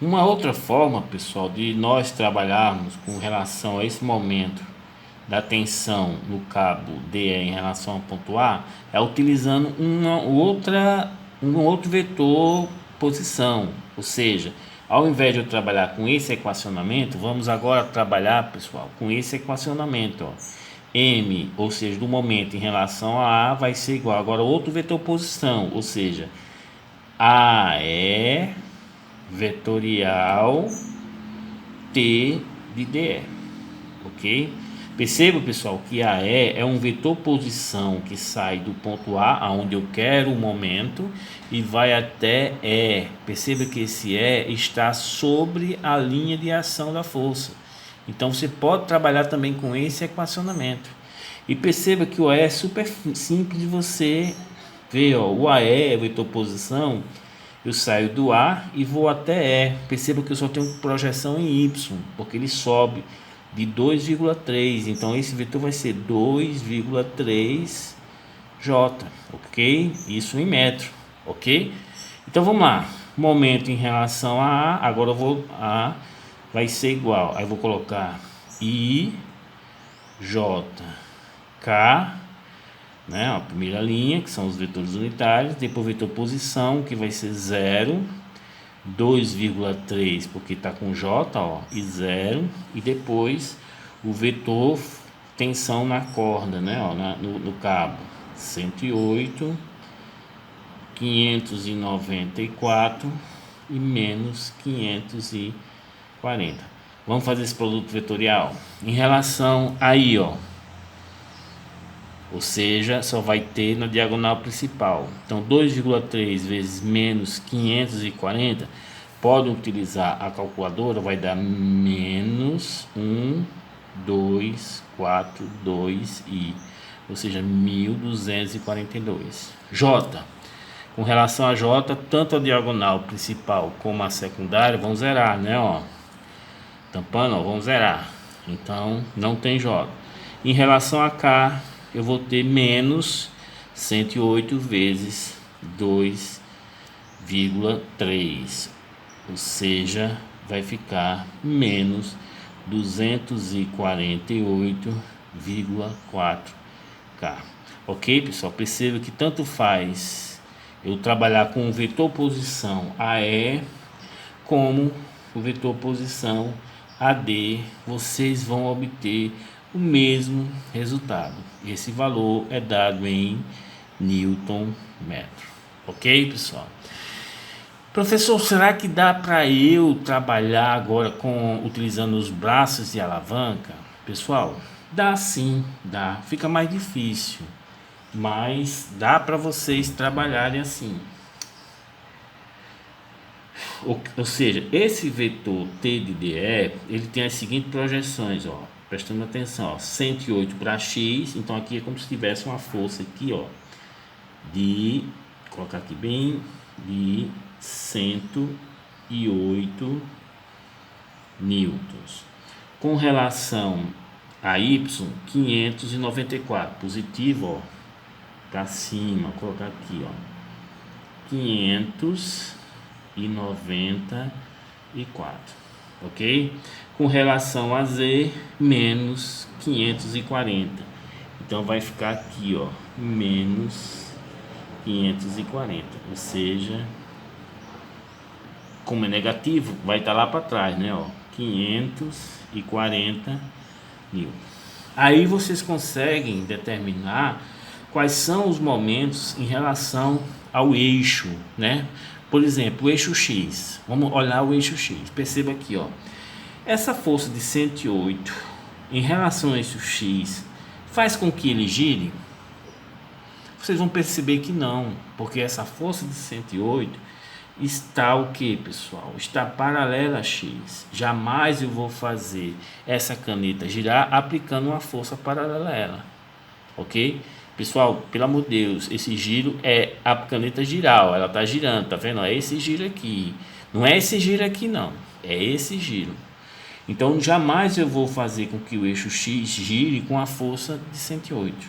Uma outra forma, pessoal, de nós trabalharmos com relação a esse momento da tensão no cabo DE em relação ao ponto A é utilizando um outro vetor posição. Ou seja, ao invés de eu trabalhar com esse equacionamento, vamos agora trabalhar, pessoal, com esse equacionamento, ó. M, ou seja, do momento em relação a vai ser igual agora outro vetor posição, ou seja, AE vetorial T de DE, ok? Perceba, pessoal, que AE é um vetor posição que sai do ponto A, aonde eu quero o momento, e vai até E. Perceba que esse E está sobre a linha de ação da força. Então você pode trabalhar também com esse equacionamento. E perceba que o E é super simples de você ver, ó, o AE é vetor posição. Eu saio do A e vou até E. Perceba que eu só tenho projeção em Y, porque ele sobe de 2,3. Então esse vetor vai ser 2,3 J, ok? Isso em metro, ok? Então vamos lá. Momento em relação a A, agora eu vou A vai ser igual. Aí eu vou colocar I J K, né? A primeira linha, que são os vetores unitários, depois o vetor posição, que vai ser 0, 2,3 porque está com J, ó, e 0, e depois o vetor tensão na corda, né, ó, no cabo, 108, 594 e menos 540. Vamos fazer esse produto vetorial em relação aí, ó. Ou seja, só vai ter na diagonal principal. Então 2,3 vezes menos 540, podem utilizar a calculadora, vai dar menos 1, 2, 4, 2 e, ou seja, 1242. J. Com relação a J, tanto a diagonal principal como a secundária vão zerar, né? Ó. Tampando, ó, vão zerar. Então não tem J. Em relação a K, eu vou ter menos 108 vezes 2,3, ou seja, vai ficar menos 248,4K. Ok, pessoal? Perceba que tanto faz eu trabalhar com o vetor posição AE como o vetor posição AD, vocês vão obter o mesmo resultado. Esse valor é dado em Newton metro. Ok, pessoal? Professor, será que dá para eu trabalhar agora utilizando os braços de alavanca? Pessoal, dá sim, dá. Fica mais difícil, mas dá para vocês trabalharem assim. Ou seja, esse vetor T de DE, ele tem as seguintes projeções, ó, prestando atenção, ó, 108 para X, então aqui é como se tivesse uma força aqui, ó, colocar aqui bem, de 108 newtons. Com relação a Y, 594, positivo, ó, para cima, colocar aqui, ó, 594, ok? Com relação a Z, menos 540. Então vai ficar aqui, ó, menos 540, ou seja, como é negativo, vai estar lá para trás, né, ó, 540 mil. Aí vocês conseguem determinar quais são os momentos em relação ao eixo, né? Por exemplo, o eixo X. Vamos olhar o eixo X. Perceba aqui, ó. Essa força de 108 em relação ao eixo X faz com que ele gire? Vocês vão perceber que não, porque essa força de 108 está o que, pessoal? Está paralela a X. Jamais eu vou fazer essa caneta girar aplicando uma força paralela a ela, ok? Pessoal, pelo amor de Deus, esse giro é a caneta girar, ó, ela está girando, tá vendo? É esse giro aqui, não é esse giro aqui não, é esse giro. Então jamais eu vou fazer com que o eixo X gire com a força de 108.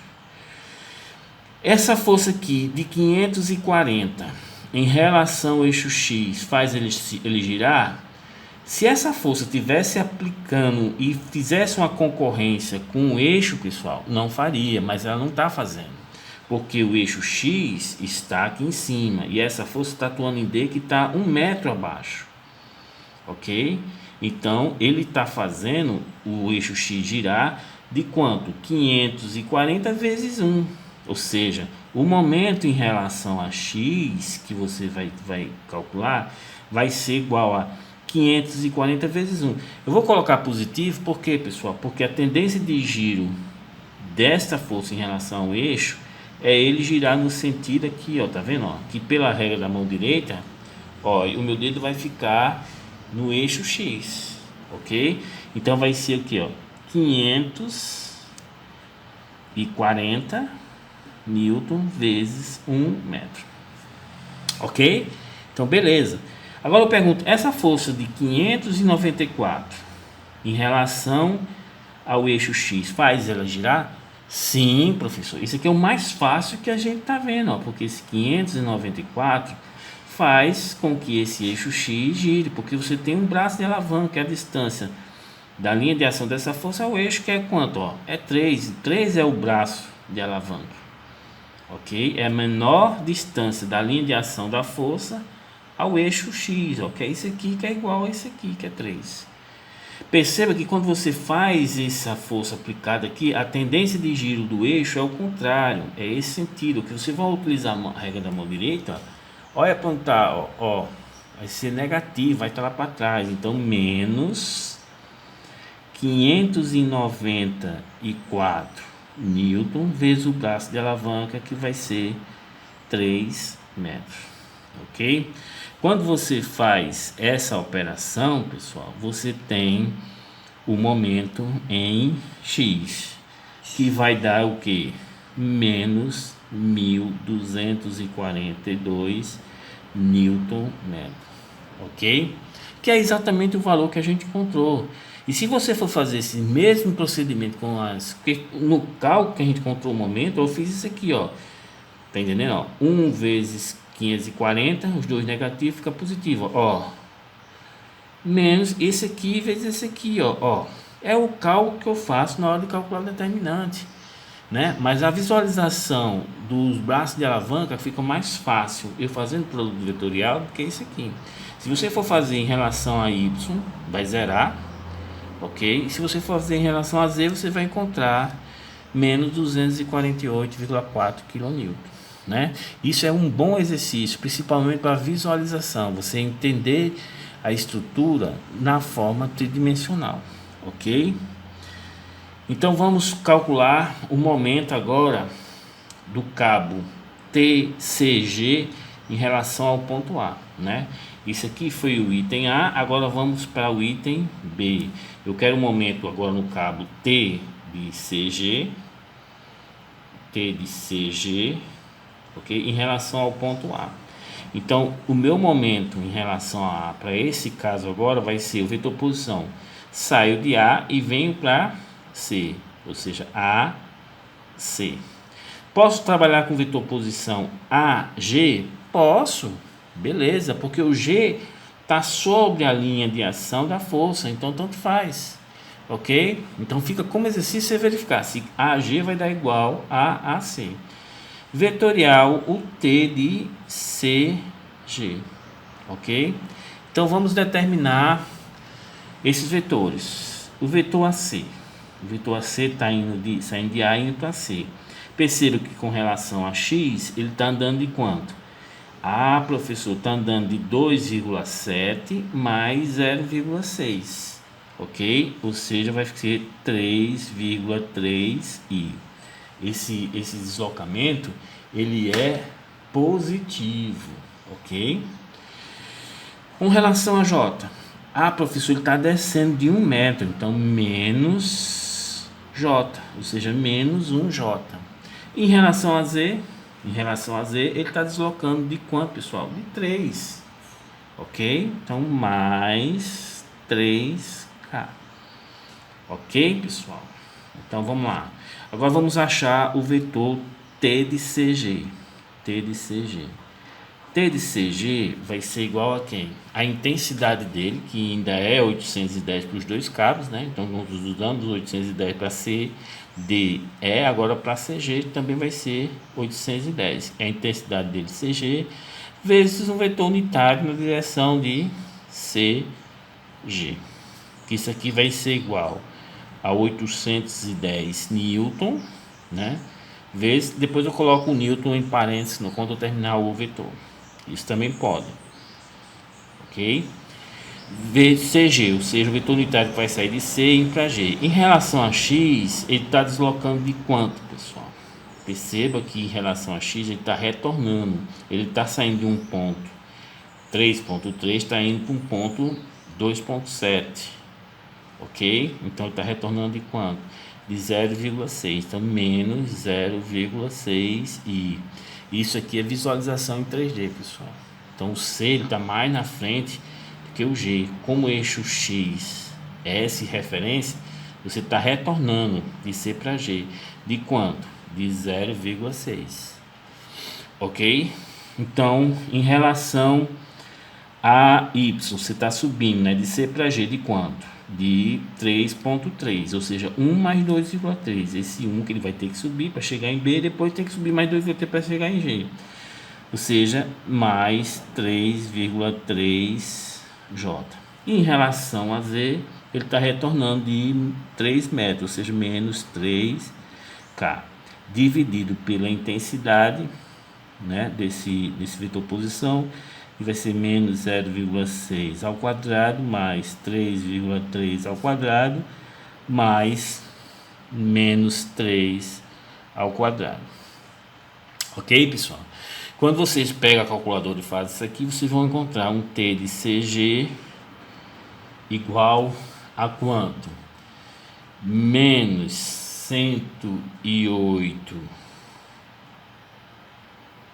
Essa força aqui de 540 em relação ao eixo X faz ele girar? Se essa força estivesse aplicando e fizesse uma concorrência com o eixo, pessoal, não faria, mas ela não está fazendo. Porque o eixo X está aqui em cima e essa força está atuando em D que está 1 metro abaixo. Ok? Então, ele está fazendo o eixo X girar de quanto? 540 vezes 1. Ou seja, o momento em relação a X que você vai calcular vai ser igual a 540 vezes 1. Eu vou colocar positivo, por quê, pessoal? Porque a tendência de giro desta força em relação ao eixo é ele girar no sentido aqui, ó, tá vendo? Ó, que pela regra da mão direita, ó, o meu dedo vai ficar no eixo X, ok? Então vai ser o que, ó, 540 newton vezes 1 metro, ok? Então beleza. Agora eu pergunto, essa força de 594 em relação ao eixo X faz ela girar? Sim, professor. Isso aqui é o mais fácil que a gente está vendo, ó, porque esse 594 faz com que esse eixo X gire, porque você tem um braço de alavanca, que é a distância da linha de ação dessa força ao eixo, que é quanto? Ó? É 3. 3 é o braço de alavanca, ok? É a menor distância da linha de ação da força ao eixo X, ok? Esse aqui que é igual a esse aqui, que é 3. Perceba que quando você faz essa força aplicada aqui, a tendência de giro do eixo é o contrário, é esse sentido, que você vai utilizar a regra da mão direita, ó, olha apontar, ó, vai ser negativo, vai estar lá para trás, então menos 594 newton vezes o braço de alavanca, que vai ser 3 metros, ok? Quando você faz essa operação, pessoal, você tem o momento em X, que vai dar o que? Menos 1.242 Newton metro, ok? Que é exatamente o valor que a gente encontrou. E se você for fazer esse mesmo procedimento com no cálculo que a gente encontrou o momento, eu fiz isso aqui, ó. Tá entendendo? Ó, 1 vezes 540, os dois negativos fica positivo, ó. Menos esse aqui vezes esse aqui, ó. É o cálculo que eu faço na hora de calcular o determinante, né? Mas a visualização dos braços de alavanca fica mais fácil eu fazendo produto vetorial do que esse aqui. Se você for fazer em relação a y, vai zerar, ok? E se você for fazer em relação a z, você vai encontrar menos 248,4 kN, né? Isso é um bom exercício, principalmente para visualização, você entender a estrutura na forma tridimensional, ok? Então vamos calcular o momento agora do cabo TCG em relação ao ponto A, né? Isso aqui foi o item A, agora vamos para o item B. Eu quero o momento agora no cabo T de CG, ok? Em relação ao ponto A. Então, o meu momento em relação a A, para esse caso agora, vai ser o vetor posição. Saio de A e venho para C, ou seja, A, C. Posso trabalhar com vetor posição AG? Posso, beleza, porque o G está sobre a linha de ação da força, então tanto faz, ok? Então fica como exercício você verificar se AG vai dar igual a AC. Vetorial, o T de CG, ok? Então vamos determinar esses vetores. O vetor AC está saindo de A e indo para C. Perceba que com relação a X, ele está andando de quanto? Ah, professor, está andando de 2,7 mais 0,6, ok? Ou seja, vai ser 3,3i. Esse deslocamento, ele é positivo, ok? Com relação a J, professor, ele está descendo de 1 metro, então menos J, ou seja, menos 1J. Em relação a Z, ele está deslocando de quanto, pessoal? De 3, ok? Então, mais 3K, ok, pessoal? Então, vamos lá. Agora, vamos achar o vetor T de CG. T de CG vai ser igual a quem? A intensidade dele, que ainda é 810 para os dois cabos, né? Então, nós usamos 810 para C, D, E, agora para CG também vai ser 810. É a intensidade dele, CG, vezes um vetor unitário na direção de CG. Isso aqui vai ser igual a 810 newton, né? Vezes, depois eu coloco o newton em parênteses quando eu terminar o vetor. Isso também pode, ok? CG, ou seja, o vetor unitário que vai sair de C e ir para G. Em relação a X, ele está deslocando de quanto, pessoal? Perceba que em relação a X ele está retornando. Ele está saindo de um ponto 3.3, está indo para um ponto 2.7, ok? Então ele está retornando de quanto? De 0,6, então menos 0,6 e isso aqui é visualização em 3D, pessoal. Então o C está mais na frente do que o G. Como o eixo X é essa referência, você está retornando de C para G. De quanto? De 0,6. Ok? Então, em relação a Y, você está subindo, né? De C para G de quanto? De 3.3, ou seja, 1 mais 2,3. Esse 1 que ele vai ter que subir para chegar em B, depois tem que subir mais 2,3 para chegar em G. Ou seja, mais 3,3J. Em relação a Z, ele está retornando de 3 metros, ou seja, menos 3K, dividido pela intensidade, né, desse vetor posição, que vai ser menos 0,6 ao quadrado, mais 3,3 ao quadrado, mais menos 3 ao quadrado. Ok, pessoal? Quando vocês pegam a calculadora e fazem isso aqui, vocês vão encontrar um T de CG igual a quanto? Menos 108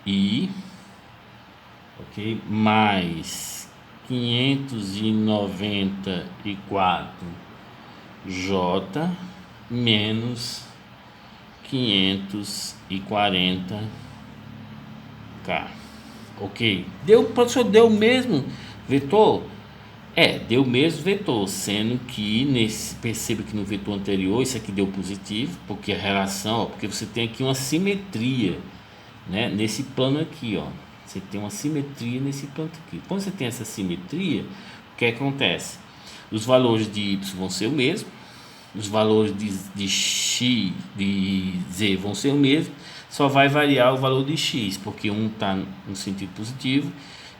I, ok? Mais 594 J menos 540 K. Ok? Professor, deu o mesmo vetor? Deu o mesmo vetor, sendo que perceba que no vetor anterior isso aqui deu positivo, porque a relação, porque você tem aqui uma simetria, né? Nesse plano aqui, ó. Você tem uma simetria nesse plano aqui. Quando você tem essa simetria, o que acontece? Os valores de Y vão ser o mesmo, os valores de X, de Z vão ser o mesmo, só vai variar o valor de X, porque um está no sentido positivo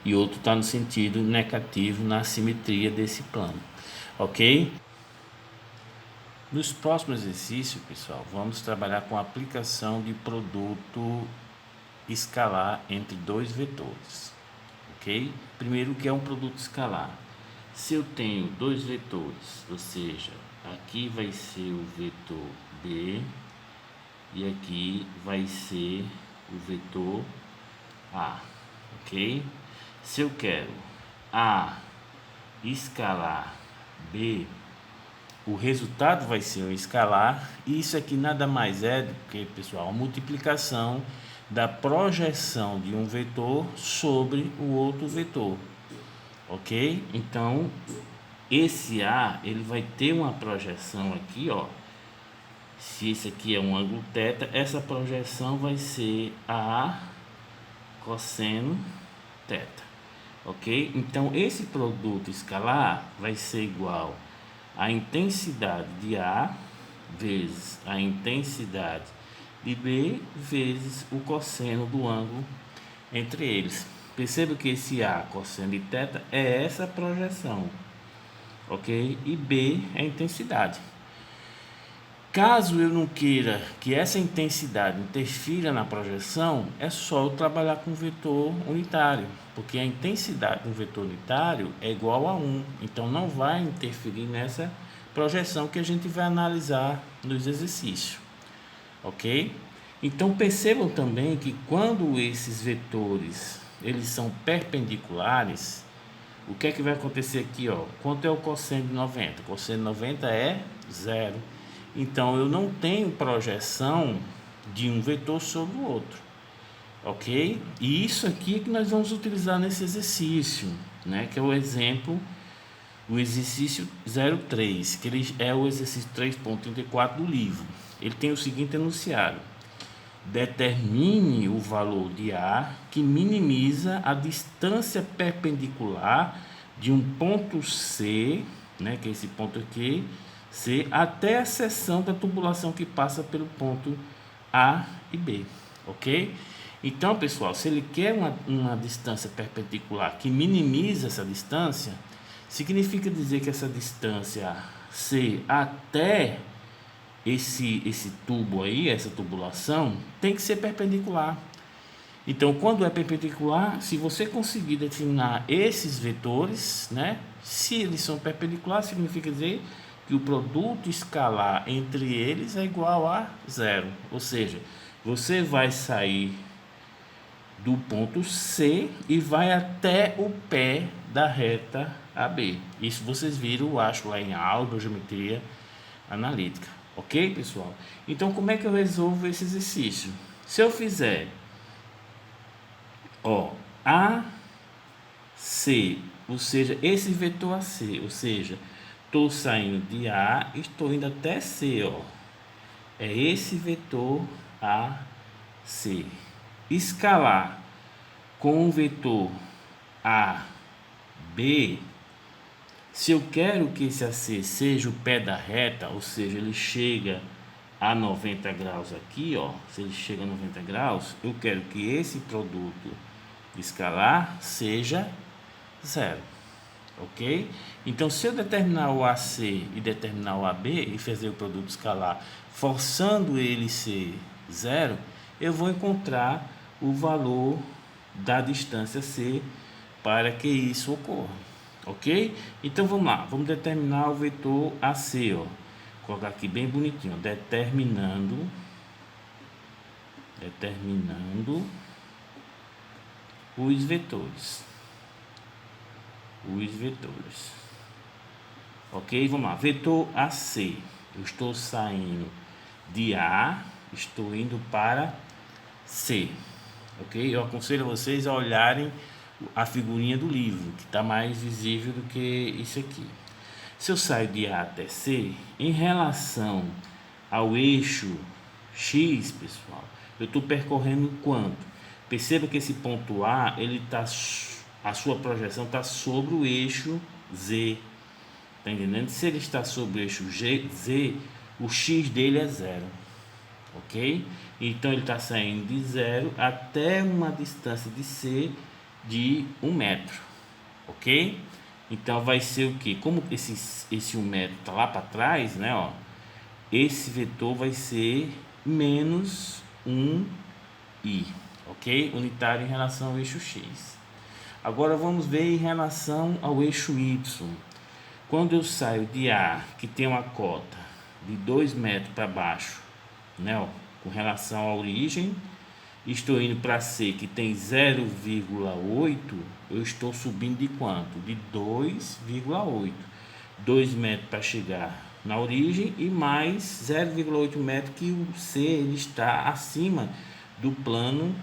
e outro está no sentido negativo na simetria desse plano, ok? Nos próximos exercícios, pessoal, vamos trabalhar com a aplicação de produto escalar entre dois vetores, ok? Primeiro, o que é um produto escalar? Se eu tenho dois vetores, ou seja, aqui vai ser o vetor B e aqui vai ser o vetor A, ok? Se eu quero A escalar B, o resultado vai ser um escalar, e isso aqui nada mais é do que, pessoal, a multiplicação da projeção de um vetor sobre o outro vetor, ok? Então, esse A, ele vai ter uma projeção aqui, ó. Se esse aqui é um ângulo θ, essa projeção vai ser A cosseno θ, ok? Então, esse produto escalar vai ser igual a intensidade de A vezes a intensidade de B vezes o cosseno do ângulo entre eles. Perceba que esse A cosseno de θ é essa projeção, ok? E B é a intensidade. Caso eu não queira que essa intensidade interfira na projeção, é só eu trabalhar com vetor unitário, porque a intensidade do vetor unitário é igual a 1, então não vai interferir nessa projeção que a gente vai analisar nos exercícios, ok? Então percebam também que quando esses vetores eles são perpendiculares, o que é que vai acontecer aqui, ó? Quanto é o cosseno de 90? O cosseno de 90 é 0. Então eu não tenho projeção de um vetor sobre o outro. ok? E isso aqui é que nós vamos utilizar nesse exercício, né? Que é o exemplo, o exercício 03, que ele é o exercício 3.34 do livro. Ele tem o seguinte enunciado: determine o valor de A que minimiza a distância perpendicular de um ponto C, né, que é esse ponto aqui, C, até a seção da tubulação que passa pelo ponto A e B, ok? Então, pessoal, se ele quer uma distância perpendicular que minimiza essa distância, significa dizer que essa distância C até esse tubo aí, essa tubulação, tem que ser perpendicular. Então, quando é perpendicular, se você conseguir determinar esses vetores, né, se eles são perpendiculares, significa dizer que o produto escalar entre eles é igual a zero. Ou seja, você vai sair do ponto C e vai até o pé da reta AB. Isso vocês viram, eu acho, lá em álgebra, geometria analítica. Ok, pessoal? Então, como é que eu resolvo esse exercício? Se eu fizer, ó, AC, ou seja, esse vetor AC, ou seja, estou saindo de A e estou indo até C, ó. É esse vetor AC. Escalar com o vetor AB, se eu quero que esse AC seja o pé da reta, ou seja, ele chega a 90 graus aqui, ó, se ele chega a 90 graus, eu quero que esse produto escalar seja zero, ok? Então, se eu determinar o AC e determinar o AB e fazer o produto escalar, forçando ele ser zero, eu vou encontrar o valor da distância C para que isso ocorra, ok? Então, vamos lá, vamos determinar o vetor AC, ó. Vou colocar aqui bem bonitinho, ó, determinando os vetores. Ok? Vamos lá. Vetor AC. Eu estou saindo de A, estou indo para C. Ok? Eu aconselho a vocês a olharem a figurinha do livro, que está mais visível do que isso aqui. Se eu saio de A até C, em relação ao eixo X, pessoal, eu estou percorrendo quanto? Perceba que esse ponto A, ele tá, a sua projeção está sobre o eixo Z. Tá entendendo? Se ele está sobre o eixo Z, o X dele é zero. Ok? Então ele está saindo de zero até uma distância de C de 1 metro. Ok? Então vai ser o que? Como esse 1 metro está lá para trás, né? Ó, esse vetor vai ser menos 1i, ok? Unitário em relação ao eixo X. Agora vamos ver em relação ao eixo Y. Quando eu saio de A, que tem uma cota de 2 metros para baixo, né? Ó, com relação à origem, estou indo para C, que tem 0,8, eu estou subindo de quanto? De 2,8. 2 metros para chegar na origem e mais 0,8 metros que o C ele está acima do plano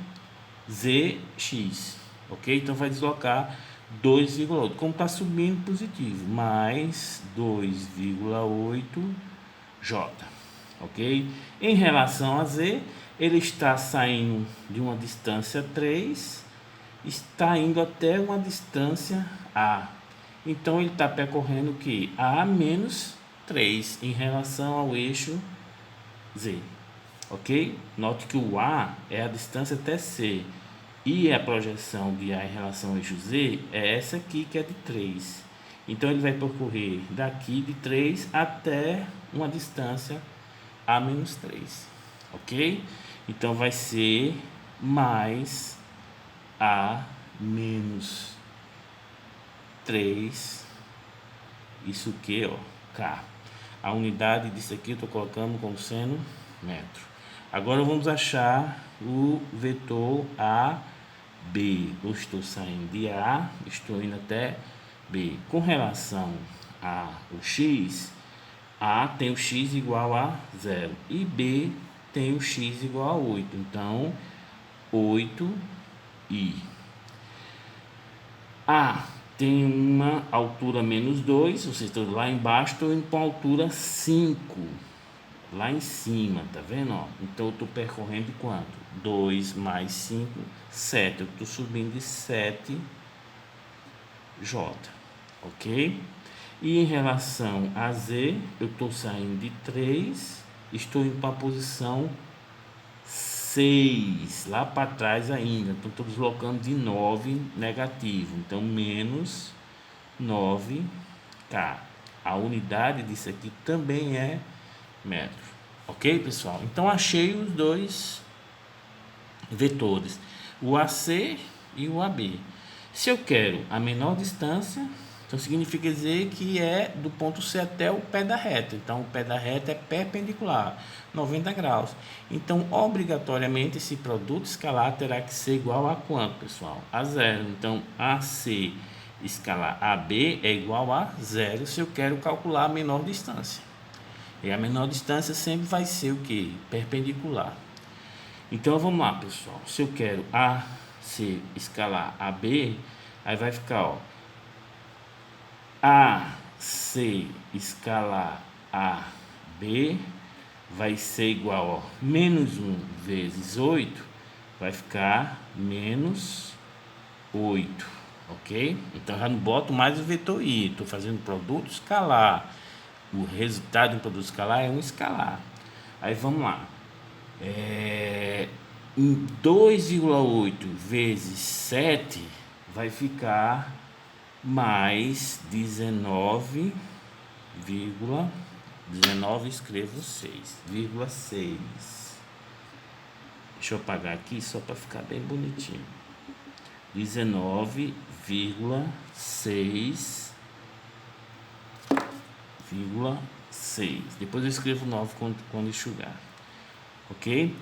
ZX, ok? Então vai deslocar 2,8. Como está subindo positivo, mais 2,8 J, ok? Em relação a Z, ele está saindo de uma distância 3, está indo até uma distância A. Então ele está percorrendo o que? A menos 3 em relação ao eixo Z, ok? Note que o A é a distância até C e a projeção de A em relação ao eixo Z é essa aqui, que é de 3. Então ele vai percorrer daqui de 3 até uma distância A menos 3, ok? Então vai ser mais A menos 3, isso que, ó, K. A unidade disso aqui eu estou colocando como sendo metro. Agora vamos achar o vetor AB. Eu estou saindo de A, estou indo até B. Com relação ao X, A tem o X igual a 0 e B tem o X igual a 8. Então, 8i. A tem uma altura menos 2, ou seja, estou lá embaixo, estou indo para a altura 5, lá em cima, tá vendo? Ó? Então eu estou percorrendo quanto? 2 mais 5, 7. Eu estou subindo de 7J, ok? E em relação a Z, eu estou saindo de 3, estou indo para a posição 6, lá para trás ainda. Então estou deslocando de 9 negativo, então menos 9K. A unidade disso aqui também é metro, ok, pessoal? Então achei os dois vetores, o AC e o AB. Se eu quero a menor distância, então significa dizer que é do ponto C até o pé da reta. Então o pé da reta é perpendicular, 90 graus. Então obrigatoriamente esse produto escalar terá que ser igual a quanto, pessoal? A zero. Então AC escalar AB é igual a zero se eu quero calcular a menor distância. E a menor distância sempre vai ser o que? Perpendicular. Então vamos lá, pessoal. Se eu quero AC escalar AB, aí vai ficar, ó, AC escalar AB vai ser igual, ó, menos 1 vezes 8, vai ficar menos 8, ok? Então já não boto mais o vetor I, estou fazendo produto escalar. O resultado de um produto escalar é um escalar. Aí vamos lá. 2,8 vezes 7 vai ficar mais 19, 19 escrevo 6,6. Deixa eu apagar aqui só para ficar bem bonitinho. 19,6. Depois eu escrevo 9 quando enxugar, ok?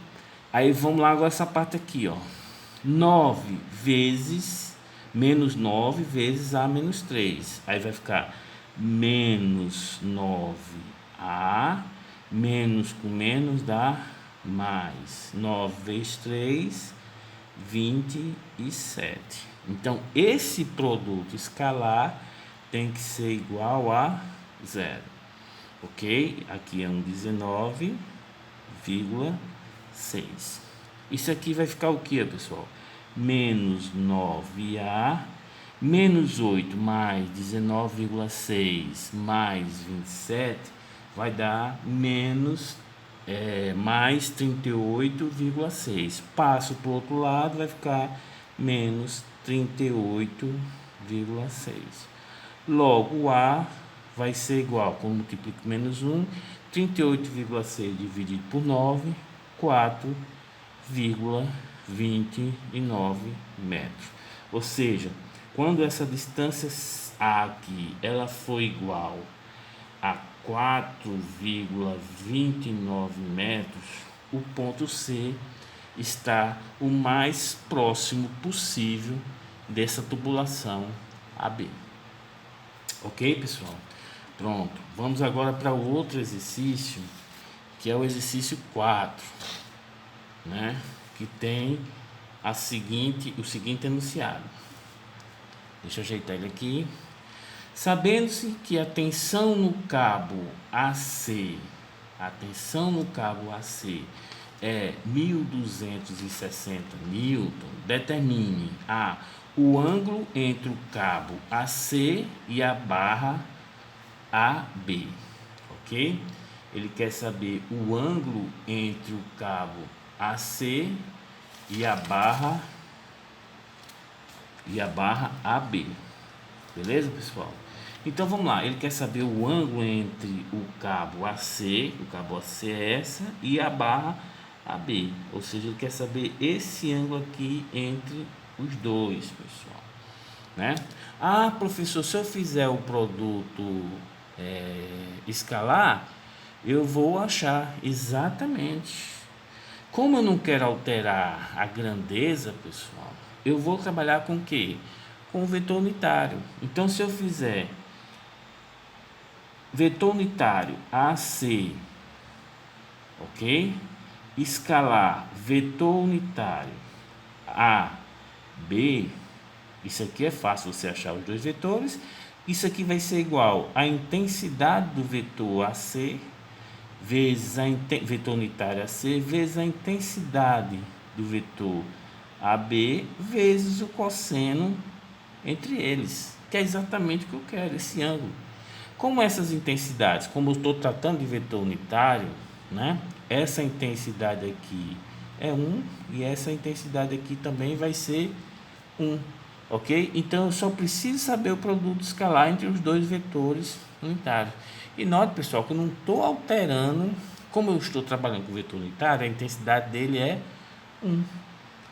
Aí vamos lá agora essa parte aqui, ó. 9 vezes menos 9 vezes A menos 3. Aí vai ficar menos 9A, menos com menos dá mais. 9 vezes 3, 27. Então, esse produto escalar tem que ser igual a zero, ok? Aqui é um 19,6. Isso aqui vai ficar o que, pessoal? Menos 9A, menos 8 mais 19,6 mais 27 vai dar menos mais 38,6. Passo para o outro lado, vai ficar menos 38,6. Logo, A vai ser igual, quando multiplico menos 1, 38,6 dividido por 9, 4,29 metros. Ou seja, quando essa distância A aqui, ela foi igual a 4,29 metros, o ponto C está o mais próximo possível dessa tubulação AB. Ok, pessoal? Pronto. Vamos agora para o outro exercício, que é o exercício 4, né? Que tem o seguinte enunciado. Deixa eu ajeitar ele aqui. Sabendo-se que a tensão no cabo AC, é 1260 newton, determine o ângulo entre o cabo AC e a barra AB, ok? Ele quer saber o ângulo entre o cabo AC e a barra AB, beleza, pessoal? Então vamos lá, ele quer saber o ângulo entre o cabo AC é essa, e a barra AB, ou seja, ele quer saber esse ângulo aqui entre os dois, pessoal, né? Professor, se eu fizer o produto escalar, eu vou achar exatamente. Como eu não quero alterar a grandeza, pessoal, eu vou trabalhar com o quê? Com o vetor unitário. Então, se eu fizer vetor unitário AC, ok? Escalar vetor unitário A, B, isso aqui é fácil você achar os dois vetores. Isso aqui vai ser igual a intensidade do vetor AC vezes vetor unitário AC vezes a intensidade do vetor AB vezes o cosseno entre eles, que é exatamente o que eu quero, esse ângulo. Como essas intensidades, como eu estou tratando de vetor unitário, né? Essa intensidade aqui é 1 e essa intensidade aqui também vai ser 1, ok? Então eu só preciso saber o produto escalar entre os dois vetores unitários. E note, pessoal, que eu não estou alterando, como eu estou trabalhando com vetor unitário, a intensidade dele é 1,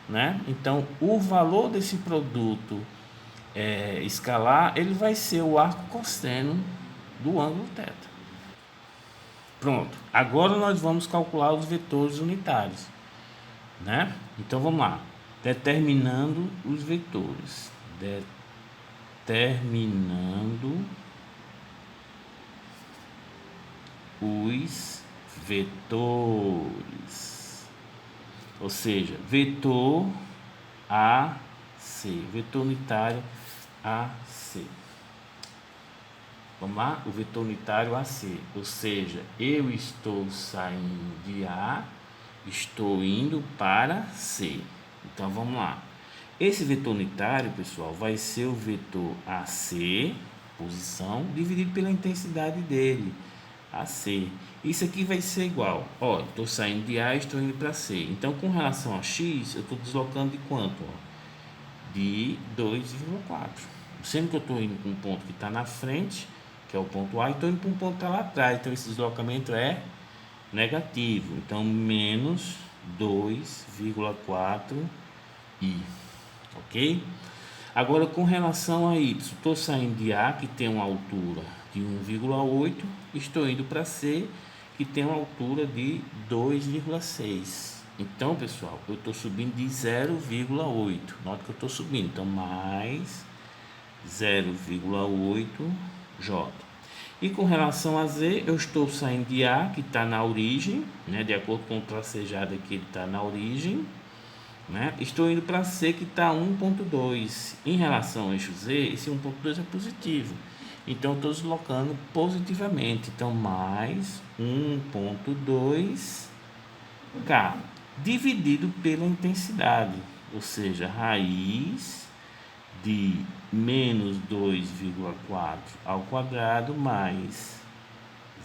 né? Então o valor desse produto escalar, ele vai ser o arco cosseno do ângulo θ. Pronto. Agora nós vamos calcular os vetores unitários, né? Então vamos lá. Determinando os vetores. Determinando os vetores. Ou seja, vetor AC, vetor unitário AC. Vamos lá, o vetor unitário AC, ou seja, eu estou saindo de A, estou indo para C. Então vamos lá. Esse vetor unitário, pessoal, vai ser o vetor AC, posição, dividido pela intensidade dele, AC. Isso aqui vai ser igual, ó, estou saindo de A, estou indo para C. Então, com relação a X, eu estou deslocando de quanto? Ó? De 2,4. Sendo que eu estou indo para um ponto que está na frente, que é o ponto A, e estou indo para um ponto que está lá atrás. Então, esse deslocamento é negativo. Então, menos 2,4i. Ok? Agora, com relação a Y, estou saindo de A, que tem uma altura de 1,8, estou indo para C, que tem uma altura de 2,6. Então, pessoal, eu estou subindo de 0,8. Nota que eu estou subindo. Então, mais 0,8J. E com relação a Z, eu estou saindo de A, que está na origem, né? De acordo com o tracejado aqui, ele está na origem, né? Estou indo para C, que está 1,2. Em relação ao eixo Z, esse 1,2 é positivo. Então, estou deslocando positivamente. Então, mais 1,2K dividido pela intensidade, ou seja, raiz de menos 2,4 ao quadrado mais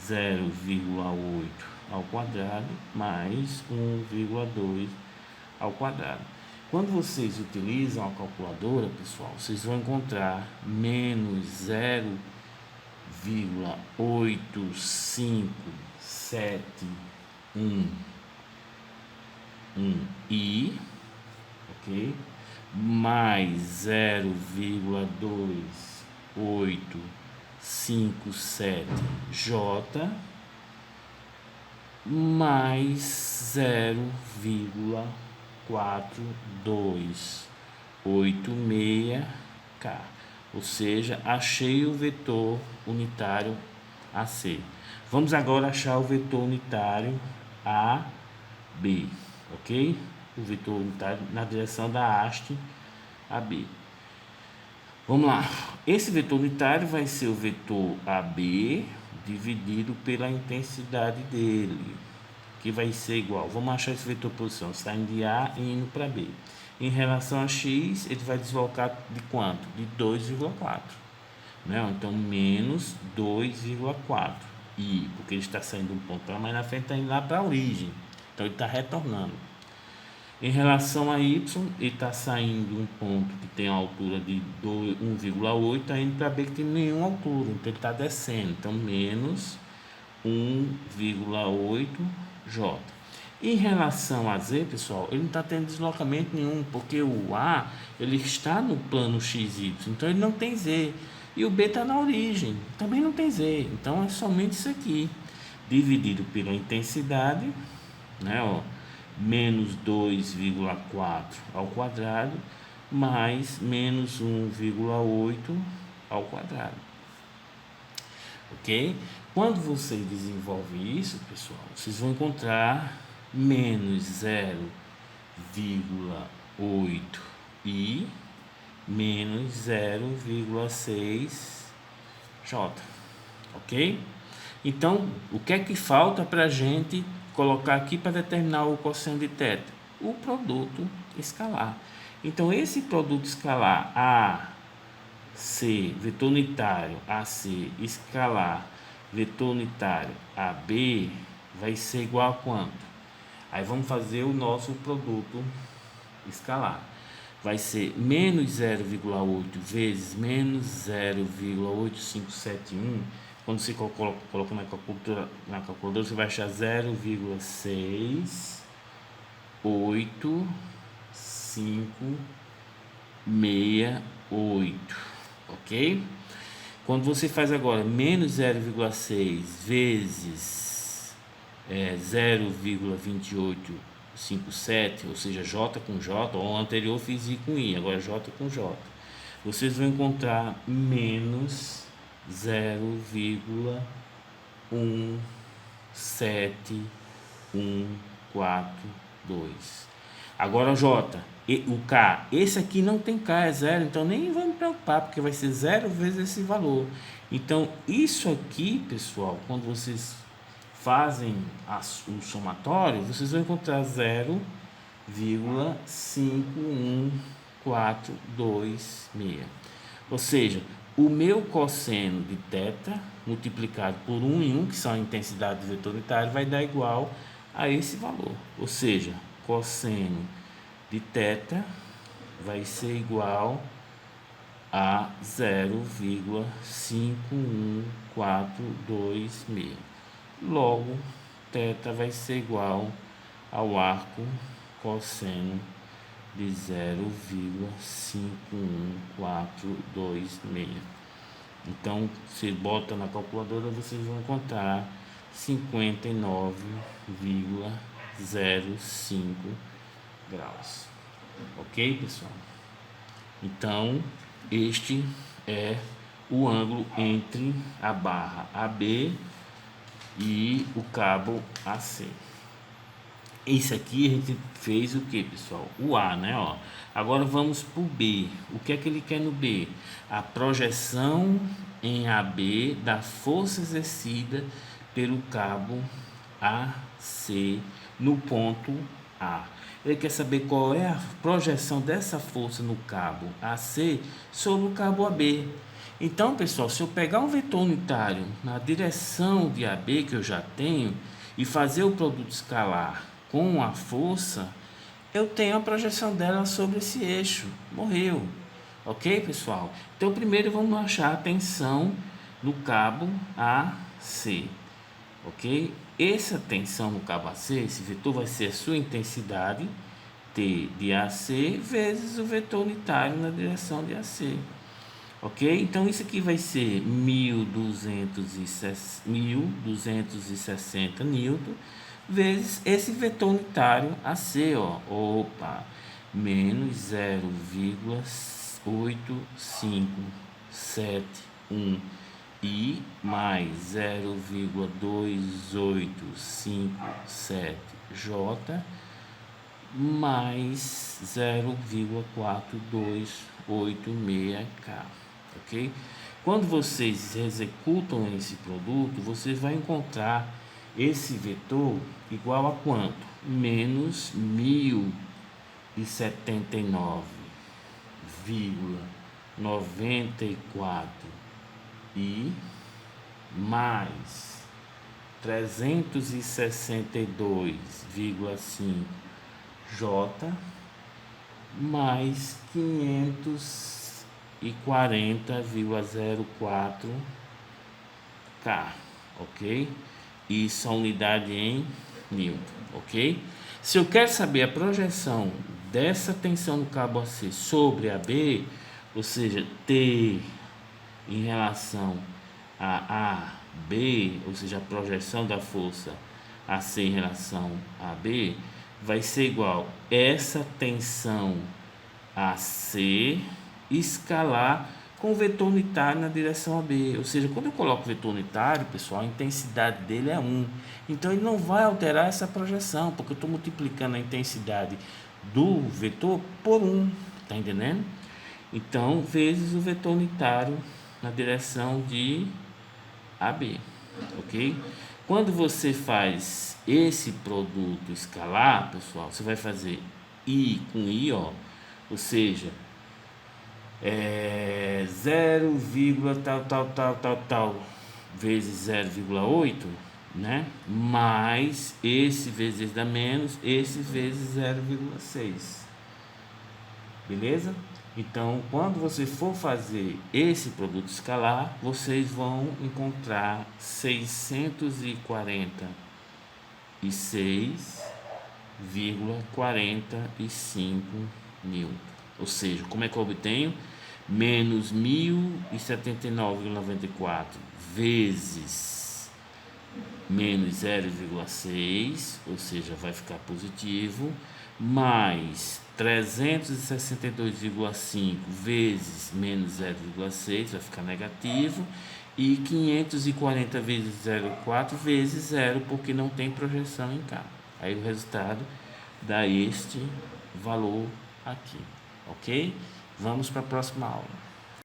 0,8 ao quadrado mais 1,2 ao quadrado. Quando vocês utilizam a calculadora, pessoal, vocês vão encontrar menos 0,8571 i, ok? Mais 0,2857J mais 0,4286K. Ou seja, achei o vetor unitário AC. Vamos agora achar o vetor unitário AB, ok? O vetor unitário na direção da haste AB. Vamos lá. Esse vetor unitário vai ser o vetor AB dividido pela intensidade dele, que vai ser igual. Vamos achar esse vetor posição, saindo de A e indo para B. Em relação a X, ele vai deslocar de quanto? De 2,4. Né? Então, menos 2,4. E porque ele está saindo um ponto para mais na frente, está indo lá para a origem. Então, ele está retornando. Em relação a Y, ele está saindo um ponto que tem a altura de 1,8, está indo para B que tem nenhuma altura, então ele está descendo, então menos 1,8J. Em relação a Z, pessoal, ele não está tendo deslocamento nenhum, porque o A ele está no plano XY, então ele não tem Z. E o B está na origem, também não tem Z, então é somente isso aqui, dividido pela intensidade, né, ó, menos 2,4 ao quadrado mais menos 1,8 ao quadrado, ok? Quando vocês desenvolvem isso, pessoal, vocês vão encontrar menos 0,8 8 I menos 0,6 J, ok? Então, o que é que falta para a gente colocar aqui para determinar o cosseno de θ? O produto escalar. Então, esse produto escalar AC, vetor unitário, AC, escalar, vetor unitário, AB, vai ser igual a quanto? Aí vamos fazer o nosso produto escalar. Vai ser menos 0,8 vezes menos 0,8571. Quando você coloca na calculadora, você vai achar 0,68568, ok? Quando você faz agora menos 0,6 vezes 0,2857, ou seja, J com J, ou anterior fiz I com I, agora J com J, vocês vão encontrar menos 0,17142. Agora o J, o K, esse aqui não tem K, é zero, então nem vamos me preocupar, porque vai ser zero vezes esse valor. Então, isso aqui, pessoal, quando vocês fazem o somatório, vocês vão encontrar 0,51426. Ou seja, o meu cosseno de θ multiplicado por 1 em 1, que são a intensidade do vetor unitário, vai dar igual a esse valor. Ou seja, cosseno de θ vai ser igual a 0,51426. Logo, θ vai ser igual ao arco cosseno de 0,51426. Então, se bota na calculadora, vocês vão encontrar 59,05 graus. Ok, pessoal? Então, este é o ângulo entre a barra AB e o cabo AC. Esse aqui a gente fez o que, pessoal? O A, né? Ó. Agora vamos para o B. O que é que ele quer no B? A projeção em AB da força exercida pelo cabo AC no ponto A. Ele quer saber qual é a projeção dessa força no cabo AC sobre o cabo AB. Então, pessoal, se eu pegar um vetor unitário na direção de AB que eu já tenho e fazer o produto escalar com a força, eu tenho a projeção dela sobre esse eixo. Morreu. Ok, pessoal? Então, primeiro vamos achar a tensão no cabo AC. Ok? Essa tensão no cabo AC, esse vetor vai ser a sua intensidade, T de AC, vezes o vetor unitário na direção de AC. Ok? Então, isso aqui vai ser 1260 newton vezes esse vetor unitário AC, ó. Opa! Menos 0,8571 I mais 0,2857 J mais 0,4286K, ok? Quando vocês executam esse produto, vocês vão encontrar esse vetor igual a quanto? Menos 1079,94 I mais 362,5 J mais 540,04 K, ok? Isso é a unidade em Newton, ok? Se eu quero saber a projeção dessa tensão no cabo AC sobre a B, ou seja, T em relação a B, ou seja, a projeção da força AC em relação a B, vai ser igual essa tensão AC escalar com o vetor unitário na direção AB. Ou seja, quando eu coloco o vetor unitário, pessoal, a intensidade dele é 1. Então, ele não vai alterar essa projeção, porque eu estou multiplicando a intensidade do vetor por 1, tá entendendo? Então, vezes o vetor unitário na direção de AB, ok? Quando você faz esse produto escalar, pessoal, você vai fazer I com I, ó, ou seja, 0, tal vezes 0,8, né? Mais esse vezes esse dá menos, esse vezes 0,6. Beleza? Então, quando você for fazer esse produto escalar, vocês vão encontrar 646,45 newton. Ou seja, como é que eu obtenho? Menos 1079,94 vezes menos 0,6, ou seja, vai ficar positivo, mais 362,5 vezes menos 0,6, vai ficar negativo, e 540 vezes 0,4 vezes 0, porque não tem projeção em K. Aí o resultado dá este valor aqui, ok? Vamos para a próxima aula.